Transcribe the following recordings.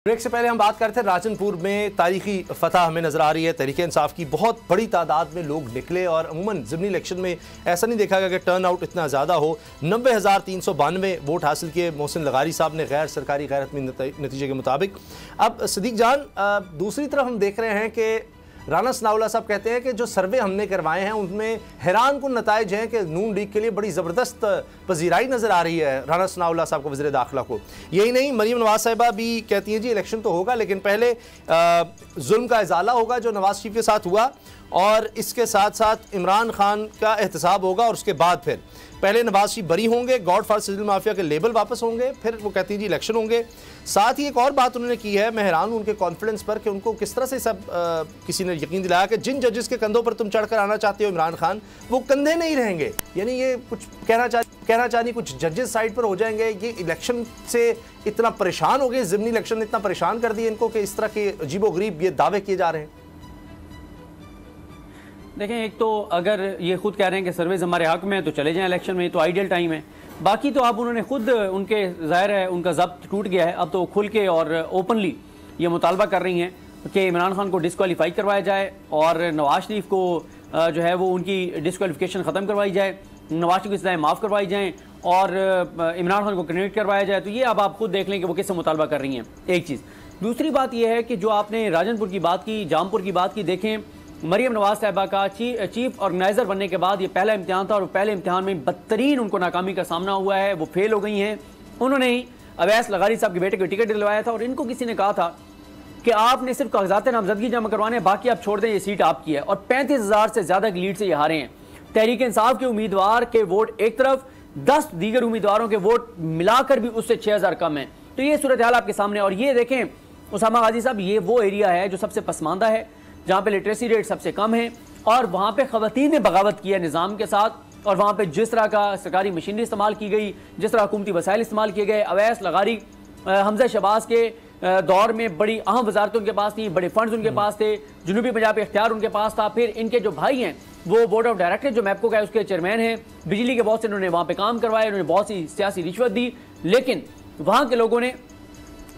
Break से पहले हम बात करते थे राजनपुर में तारीखी फतह हमें नजर आ रही है। तहरीक इंसाफ की बहुत बड़ी तादाद में लोग निकले और अमूमन ज़िमनी इलेक्शन में ऐसा नहीं देखा गया कि टर्न आउट इतना ज़्यादा हो। 90,392 वोट हासिल किए मोहसिन लगारी साहब ने गैर सरकारी गैरतमी नतीजे के मुताबिक। अब सदीक जान, दूसरी तरफ हम देख रहे हैं कि राना सनाउल्लाह साहब कहते हैं कि जो सर्वे हमने करवाए हैं उनमें हैरान कुन नताइज हैं कि नून लीग के लिए बड़ी ज़बरदस्त पजीराई नज़र आ रही है राना सनाउल्लाह साहब को, वज़ीर दाखिला को। यही नहीं, मरीम नवाज साहिबा भी कहती हैं जी इलेक्शन तो होगा लेकिन पहले जुल्म का इजाला होगा जो नवाज शरीफ के साथ हुआ, और इसके साथ साथ इमरान खान का एहतसाब होगा, और उसके बाद फिर पहले नवाज शरीफ बरी होंगे, गॉड फादर सिविल माफिया के लेबल वापस होंगे, फिर वो कहती हैं जी इलेक्शन होंगे। साथ ही एक और बात उन्होंने की है, मैं हैरान हूं उनके कॉन्फिडेंस पर कि उनको किस तरह से सब किसी ने यकीन दिलाया कि जिन जजेस के कंधों पर तुम चढ़कर आना चाहते हो इमरान खान, वो कंधे नहीं रहेंगे। यानी ये कुछ कहना चाहनी कुछ जजेस साइड पर हो जाएंगे। ये इलेक्शन से इतना परेशान हो गए, ज़िमनी इलेक्शन ने इतना परेशान कर दिया इनको कि इस तरह के अजीबोगरीब ये दावे किए जा रहे हैं। देखें, एक तो अगर ये खुद कह रहे हैं कि सर्वेज हमारे हक में है तो चले जाएं इलेक्शन में, तो आइडियल टाइम है। बाकी तो अब उन्होंने खुद उनके ज़ाहिर है उनका ज़ब्त टूट गया है, अब तो खुल के और ओपनली ये मुतालबा कर रही हैं कि इमरान खान को डिस्क्वालीफाई करवाया जाए और नवाज शरीफ को जो है वो उनकी डिस्क्वालिफिकेशन ख़त्म करवाई जाए, नवाज शरीफ की सज़ाएं माफ़ करवाई जाएँ और इमरान खान को कैंडिडेट करवाया जाए। तो ये अब आप खुद देख लें कि वो किससे मुतालबा कर रही हैं, एक चीज़। दूसरी बात यह है कि जो आपने राजनपुर की बात की, जामपुर की बात की, देखें मरीम नवाज साहिबा का चीफ ऑर्गेनाइजर बनने के बाद ये पहला इम्तिहान था और पहले इम्तिहान में बदतरीन उनको नाकामी का सामना हुआ है, वो फेल हो गई हैं। उन्होंने ही अवैस लगारी साहब के बेटे को टिकट दिलवाया था और इनको किसी ने कहा था कि आपने सिर्फ कागजात नामजदगी जमा करवाने, बाकी आप छोड़ दें, ये सीट आपकी है। और 35,000 से ज़्यादा की लीड से ये हारे हैं। तहरीक इंसाफ के उम्मीदवार के वोट एक तरफ, 10 दीगर उम्मीदवारों के वोट मिलाकर भी उससे 6,000 कम है। तो ये सूरत हाल आपके सामने। और ये देखें उसामा गाजी साहब, ये वो एरिया है जो सबसे पसमानदा है, जहाँ पे लिटरेसी रेट सबसे कम है, और वहाँ पे ख़वातीन ने बगावत की है निज़ाम के साथ, और वहाँ पे जिस तरह का सरकारी मशीनरी इस्तेमाल की गई, जिस तरह हुकूमती वसाइल इस्तेमाल किए गए। अवैस लगारी हमजा शहबाज के दौर में बड़ी अहम वजारतें उनके पास थी, बड़े फंड्स उनके पास थे, जनूबी पंजाब इख्तियार उनके पास था। फिर इनके जो भाई हैं वो बोर्ड ऑफ डायरेक्टर जो मैपको का है उसके चेयरमैन हैं, बिजली के बहुत से उन्होंने वहाँ पर काम करवाए, उन्होंने बहुत सी सियासी रिश्वत दी, लेकिन वहाँ के लोगों ने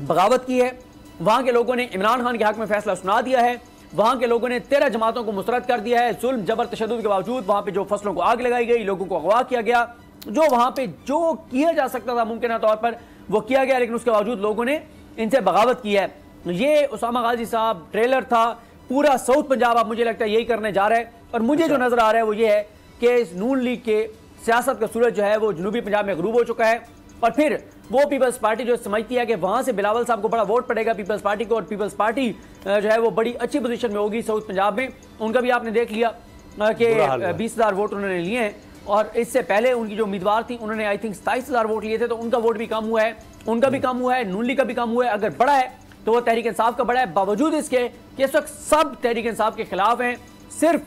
बगावत की है, वहाँ के लोगों ने इमरान खान के हक में फैसला सुना दिया है, वहाँ के लोगों ने 13 जमातों को मुस्तरद कर दिया है। जुल्म जबर तशद्दुद के बावजूद वहाँ पे जो फसलों को आग लगाई गई, लोगों को अगवा किया गया, जो वहाँ पे जो किया जा सकता था मुमकिन तौर पर वो किया गया, लेकिन उसके बावजूद लोगों ने इनसे बगावत की है। ये उसामा गाजी साहब ट्रेलर था, पूरा साउथ पंजाब अब मुझे लगता है यही करने जा रहा है। और मुझे जो नजर आ रहा है वो ये है कि इस नून लीग के सियासत का सूरज जो है वो जनूबी पंजाब में गरूब हो चुका है, और फिर वो पीपल्स पार्टी जो समझती है कि वहाँ से बिलावल साहब को बड़ा वोट पड़ेगा पीपल्स पार्टी को, और पीपल्स पार्टी जो है वो बड़ी अच्छी पोजीशन में होगी साउथ पंजाब में। उनका भी आपने देख लिया कि 20,000 वोट उन्होंने लिए हैं, और इससे पहले उनकी जो उम्मीदवार थी उन्होंने आई थिंक 27,000 वोट लिए थे, तो उनका वोट भी कम हुआ है, उनका भी कम हुआ है, नून लीग का भी कम हुआ है। अगर बड़ा है तो वो तहरीक इंसाफ का बड़ा है, बावजूद इसके कि इस वक्त सब तहरीक इंसाफ के खिलाफ हैं। सिर्फ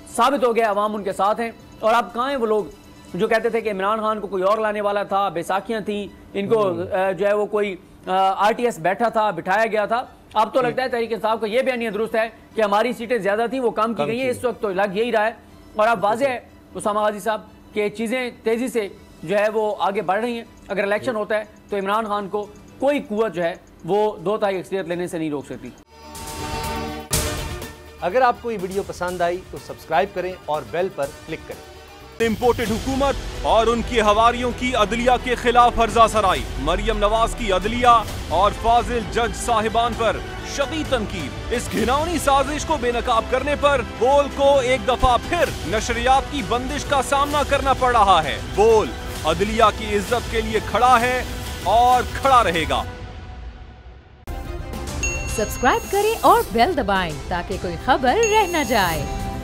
साबित हो गया अवाम उनके साथ हैं। और अब कहाँ हैं वो लोग जो कहते थे कि इमरान खान को कोई और लाने वाला था, बैसाखियां थी, इनको जो है वो कोई RTS बैठा था, बिठाया गया था। अब तो लगता है तहरीक इंसाफ का ये बयानिया दुरुस्त है कि हमारी सीटें ज्यादा थी, वो कम की गई है। इस वक्त तो लग यही रहा है, और अब वाज़ेह है उसामा गाजी साहब कि चीज़ें तेज़ी से जो है वो आगे बढ़ रही हैं। अगर इलेक्शन होता है तो इमरान खान को कोई कुव्वत जो है वो 2/3 अक्सरियत लेने से नहीं रोक सकती। अगर आपको ये वीडियो पसंद आई तो सब्सक्राइब करें और बेल पर क्लिक करें। इम्पोर्टेड हुकूमत और उनकी हवारियों की अदलिया के खिलाफ हर्जा सराई, मरियम नवाज की अदलिया और फाजिल जज साहिबान पर शदीद तनकीद। इस घिनौनी साजिश को बेनकाब करने पर बोल को एक दफा फिर नशरियात की बंदिश का सामना करना पड़ रहा है। बोल अदलिया की इज्जत के लिए खड़ा है और खड़ा रहेगा। सब्सक्राइब करें और बेल दबाएं ताकि कोई खबर रह न जाए।